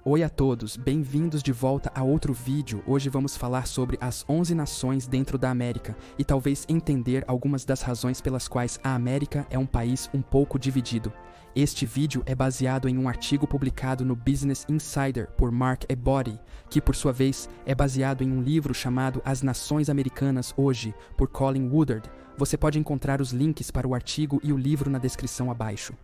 Oi a todos, bem-vindos de volta a outro vídeo. Hoje vamos falar sobre as 11 nações dentro da América e talvez entender algumas das razões pelas quais a América é um país um pouco dividido. Este vídeo é baseado em um artigo publicado no Business Insider por Mark Ebody, que por sua vez é baseado em um livro chamado As Nações Americanas Hoje, por Colin Woodard. Você pode encontrar os links para o artigo e o livro na descrição abaixo.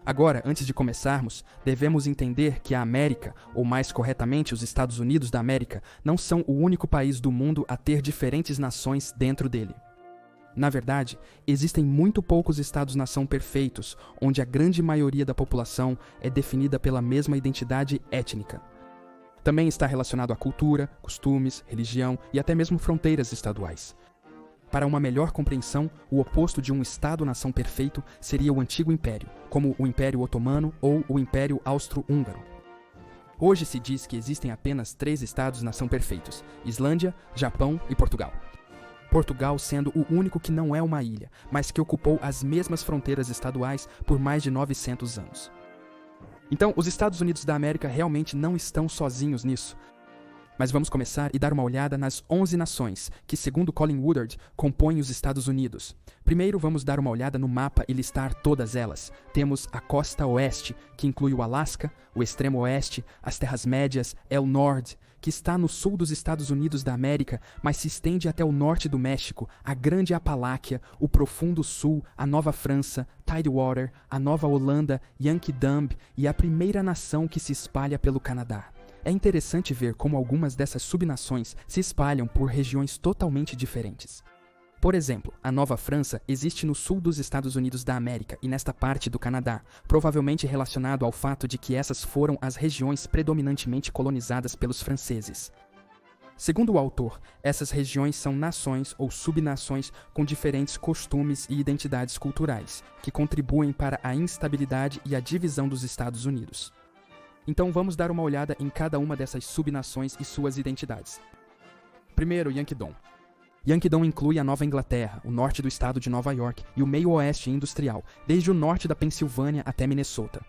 Agora, antes de começarmos, devemos entender que a América, ou mais corretamente os Estados Unidos da América, não são o único país do mundo a ter diferentes nações dentro dele. Na verdade, existem muito poucos estados-nação perfeitos, onde a grande maioria da população é definida pela mesma identidade étnica. Também está relacionado à cultura, costumes, religião e até mesmo fronteiras estaduais. Para uma melhor compreensão, o oposto de um Estado-nação perfeito seria o Antigo Império, como o Império Otomano ou o Império Austro-Húngaro. Hoje se diz que existem apenas 3 Estados-nação perfeitos: Islândia, Japão e Portugal. Portugal sendo o único que não é uma ilha, mas que ocupou as mesmas fronteiras estaduais por mais de 900 anos. Então, os Estados Unidos da América realmente não estão sozinhos nisso. Mas vamos começar e dar uma olhada nas 11 nações, que segundo Colin Woodard, compõem os Estados Unidos. Primeiro vamos dar uma olhada no mapa e listar todas elas. Temos a costa oeste, que inclui o Alasca, o extremo oeste, as Terras Médias, El Nord, que está no sul dos Estados Unidos da América, mas se estende até o norte do México, a Grande Apaláquia, o Profundo Sul, a Nova França, Tidewater, a Nova Holanda, Yankee Dumb e a primeira nação que se espalha pelo Canadá. É interessante ver como algumas dessas subnações se espalham por regiões totalmente diferentes. Por exemplo, a Nova França existe no sul dos Estados Unidos da América e nesta parte do Canadá, provavelmente relacionado ao fato de que essas foram as regiões predominantemente colonizadas pelos franceses. Segundo o autor, essas regiões são nações ou subnações com diferentes costumes e identidades culturais, que contribuem para a instabilidade e a divisão dos Estados Unidos. Então vamos dar uma olhada em cada uma dessas subnações e suas identidades. Primeiro, Yankeedom. Yankeedom inclui a Nova Inglaterra, o norte do estado de Nova York e o meio-oeste industrial, desde o norte da Pensilvânia até Minnesota.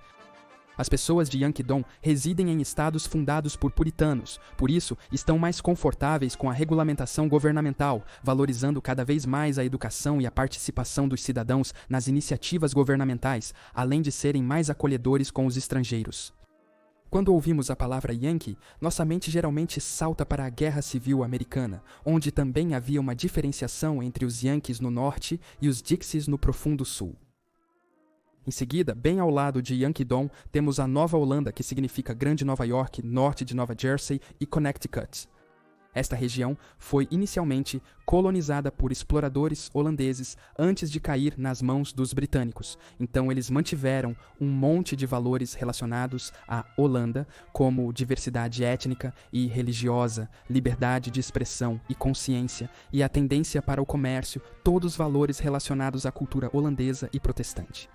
As pessoas de Yankeedom residem em estados fundados por puritanos, por isso estão mais confortáveis com a regulamentação governamental, valorizando cada vez mais a educação e a participação dos cidadãos nas iniciativas governamentais, além de serem mais acolhedores com os estrangeiros. Quando ouvimos a palavra Yankee, nossa mente geralmente salta para a Guerra Civil Americana, onde também havia uma diferenciação entre os Yankees no norte e os Dixies no profundo sul. Em seguida, bem ao lado de Yankeedom, temos a Nova Holanda, que significa Grande Nova York, norte de Nova Jersey e Connecticut. Esta região foi inicialmente colonizada por exploradores holandeses antes de cair nas mãos dos britânicos. Então eles mantiveram um monte de valores relacionados à Holanda, como diversidade étnica e religiosa, liberdade de expressão e consciência, e a tendência para o comércio, todos valores relacionados à cultura holandesa e protestante.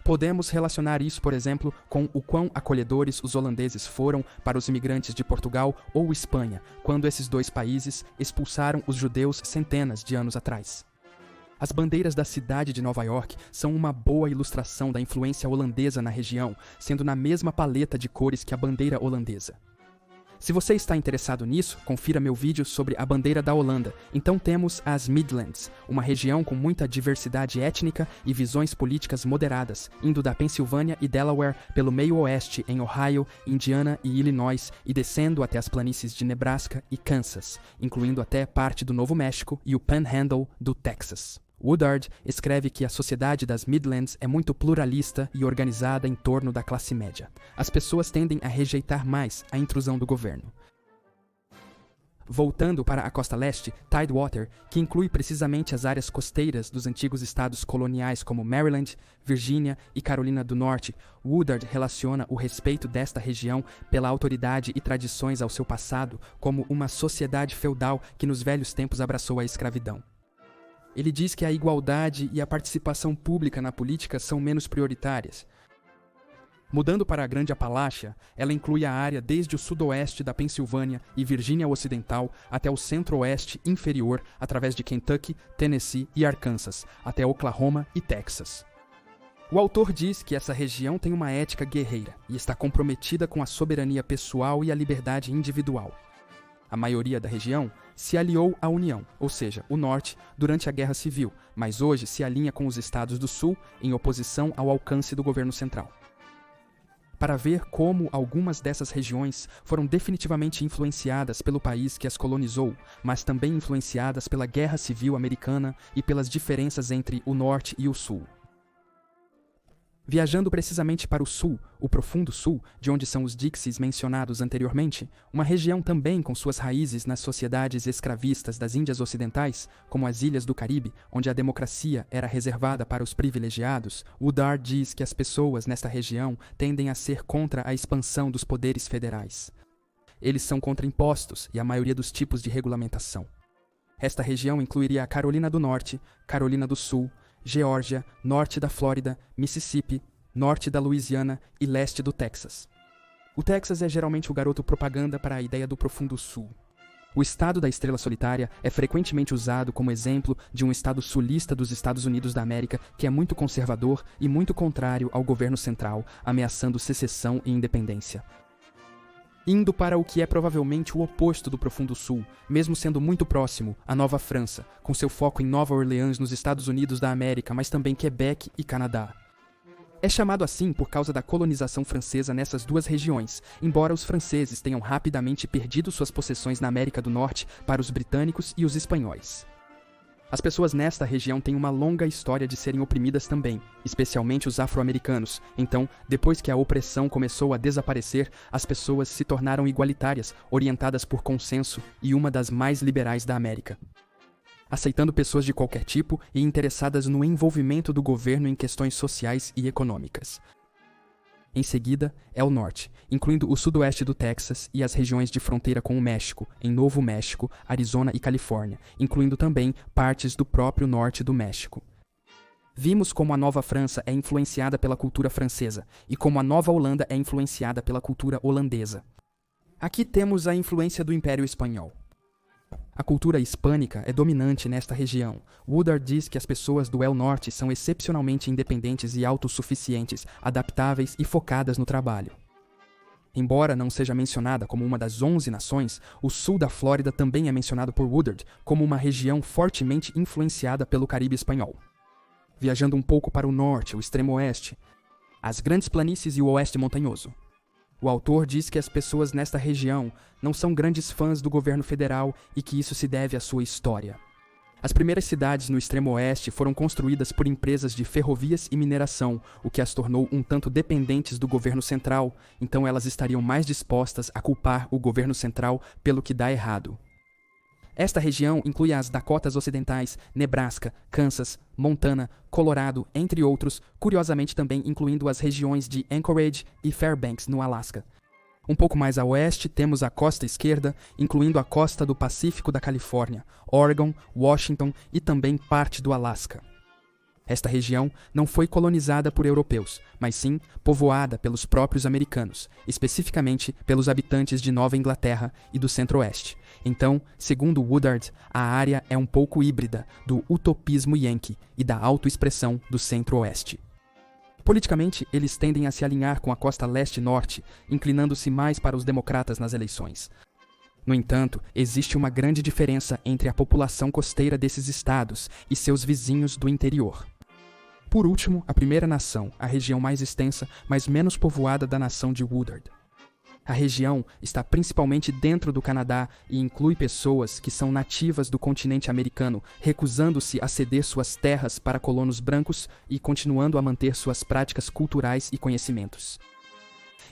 Podemos relacionar isso, por exemplo, com o quão acolhedores os holandeses foram para os imigrantes de Portugal ou Espanha, quando esses dois países expulsaram os judeus centenas de anos atrás. As bandeiras da cidade de Nova York são uma boa ilustração da influência holandesa na região, sendo na mesma paleta de cores que a bandeira holandesa. Se você está interessado nisso, confira meu vídeo sobre a bandeira da Holanda. Então temos as Midlands, uma região com muita diversidade étnica e visões políticas moderadas, indo da Pensilvânia e Delaware pelo meio-oeste em Ohio, Indiana e Illinois e descendo até as planícies de Nebraska e Kansas, incluindo até parte do Novo México e o Panhandle do Texas. Woodard escreve que a sociedade das Midlands é muito pluralista e organizada em torno da classe média. As pessoas tendem a rejeitar mais a intrusão do governo. Voltando para a costa leste, Tidewater, que inclui precisamente as áreas costeiras dos antigos estados coloniais como Maryland, Virgínia e Carolina do Norte, Woodard relaciona o respeito desta região pela autoridade e tradições ao seu passado como uma sociedade feudal que nos velhos tempos abraçou a escravidão. Ele diz que a igualdade e a participação pública na política são menos prioritárias. Mudando para a Grande Apaláquia, ela inclui a área desde o sudoeste da Pensilvânia e Virgínia Ocidental até o centro-oeste inferior, através de Kentucky, Tennessee e Arkansas, até Oklahoma e Texas. O autor diz que essa região tem uma ética guerreira e está comprometida com a soberania pessoal e a liberdade individual. A maioria da região se aliou à União, ou seja, o Norte, durante a Guerra Civil, mas hoje se alinha com os estados do Sul em oposição ao alcance do governo central. Para ver como algumas dessas regiões foram definitivamente influenciadas pelo país que as colonizou, mas também influenciadas pela Guerra Civil Americana e pelas diferenças entre o Norte e o Sul. Viajando precisamente para o sul, o profundo sul, de onde são os Dixies mencionados anteriormente, uma região também com suas raízes nas sociedades escravistas das Índias Ocidentais, como as Ilhas do Caribe, onde a democracia era reservada para os privilegiados, Woodard diz que as pessoas nesta região tendem a ser contra a expansão dos poderes federais. Eles são contra impostos e a maioria dos tipos de regulamentação. Esta região incluiria a Carolina do Norte, Carolina do Sul, Geórgia, norte da Flórida, Mississippi, norte da Louisiana e leste do Texas. O Texas é geralmente o garoto propaganda para a ideia do profundo sul. O estado da Estrela Solitária é frequentemente usado como exemplo de um estado sulista dos Estados Unidos da América que é muito conservador e muito contrário ao governo central, ameaçando secessão e independência. Indo para o que é provavelmente o oposto do Profundo Sul, mesmo sendo muito próximo, a Nova França, com seu foco em Nova Orleans nos Estados Unidos da América, mas também Quebec e Canadá. É chamado assim por causa da colonização francesa nessas duas regiões, embora os franceses tenham rapidamente perdido suas possessões na América do Norte para os britânicos e os espanhóis. As pessoas nesta região têm uma longa história de serem oprimidas também, especialmente os afro-americanos. Então, depois que a opressão começou a desaparecer, as pessoas se tornaram igualitárias, orientadas por consenso e uma das mais liberais da América, aceitando pessoas de qualquer tipo e interessadas no envolvimento do governo em questões sociais e econômicas. Em seguida, é o norte, incluindo o sudoeste do Texas e as regiões de fronteira com o México, em Novo México, Arizona e Califórnia, incluindo também partes do próprio norte do México. Vimos como a Nova França é influenciada pela cultura francesa e como a Nova Holanda é influenciada pela cultura holandesa. Aqui temos a influência do Império Espanhol. A cultura hispânica é dominante nesta região. Woodard diz que as pessoas do El Norte são excepcionalmente independentes e autossuficientes, adaptáveis e focadas no trabalho. Embora não seja mencionada como uma das 11 nações, o sul da Flórida também é mencionado por Woodard como uma região fortemente influenciada pelo Caribe espanhol. Viajando um pouco para o norte, o extremo oeste, as grandes planícies e o oeste montanhoso. O autor diz que as pessoas nesta região não são grandes fãs do governo federal e que isso se deve à sua história. As primeiras cidades no extremo oeste foram construídas por empresas de ferrovias e mineração, o que as tornou um tanto dependentes do governo central, então elas estariam mais dispostas a culpar o governo central pelo que dá errado. Esta região inclui as Dakotas Ocidentais, Nebraska, Kansas, Montana, Colorado, entre outros, curiosamente também incluindo as regiões de Anchorage e Fairbanks, no Alasca. Um pouco mais a oeste, temos a costa esquerda, incluindo a costa do Pacífico da Califórnia, Oregon, Washington e também parte do Alasca. Esta região não foi colonizada por europeus, mas sim povoada pelos próprios americanos, especificamente pelos habitantes de Nova Inglaterra e do Centro-Oeste. Então, segundo Woodard, a área é um pouco híbrida do utopismo yankee e da autoexpressão do Centro-Oeste. Politicamente, eles tendem a se alinhar com a costa leste-norte, inclinando-se mais para os democratas nas eleições. No entanto, existe uma grande diferença entre a população costeira desses estados e seus vizinhos do interior. Por último, a primeira nação, a região mais extensa, mas menos povoada da nação de Woodard. A região está principalmente dentro do Canadá e inclui pessoas que são nativas do continente americano, recusando-se a ceder suas terras para colonos brancos e continuando a manter suas práticas culturais e conhecimentos.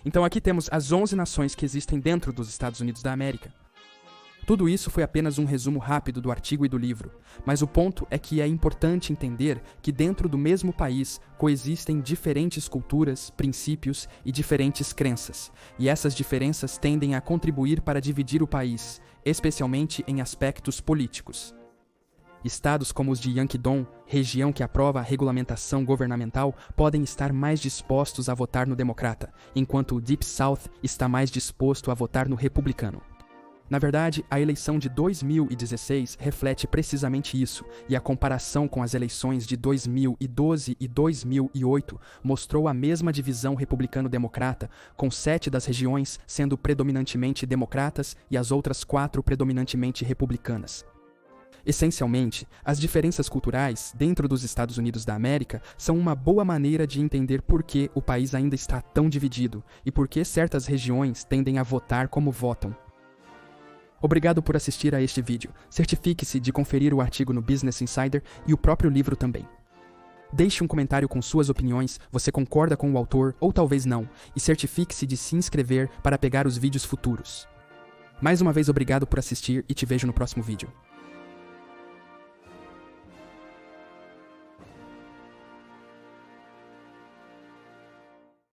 Então aqui temos as 11 nações que existem dentro dos Estados Unidos da América. Tudo isso foi apenas um resumo rápido do artigo e do livro, mas o ponto é que é importante entender que dentro do mesmo país coexistem diferentes culturas, princípios e diferentes crenças, e essas diferenças tendem a contribuir para dividir o país, especialmente em aspectos políticos. Estados como os de Yankee-Doodle, região que aprova a regulamentação governamental, podem estar mais dispostos a votar no democrata, enquanto o Deep South está mais disposto a votar no republicano. Na verdade, a eleição de 2016 reflete precisamente isso, e a comparação com as eleições de 2012 e 2008 mostrou a mesma divisão republicano-democrata, com 7 das regiões sendo predominantemente democratas e as outras 4 predominantemente republicanas. Essencialmente, as diferenças culturais dentro dos Estados Unidos da América são uma boa maneira de entender por que o país ainda está tão dividido e por que certas regiões tendem a votar como votam. Obrigado por assistir a este vídeo. Certifique-se de conferir o artigo no Business Insider e o próprio livro também. Deixe um comentário com suas opiniões, você concorda com o autor ou talvez não, e certifique-se de se inscrever para pegar os vídeos futuros. Mais uma vez obrigado por assistir e te vejo no próximo vídeo.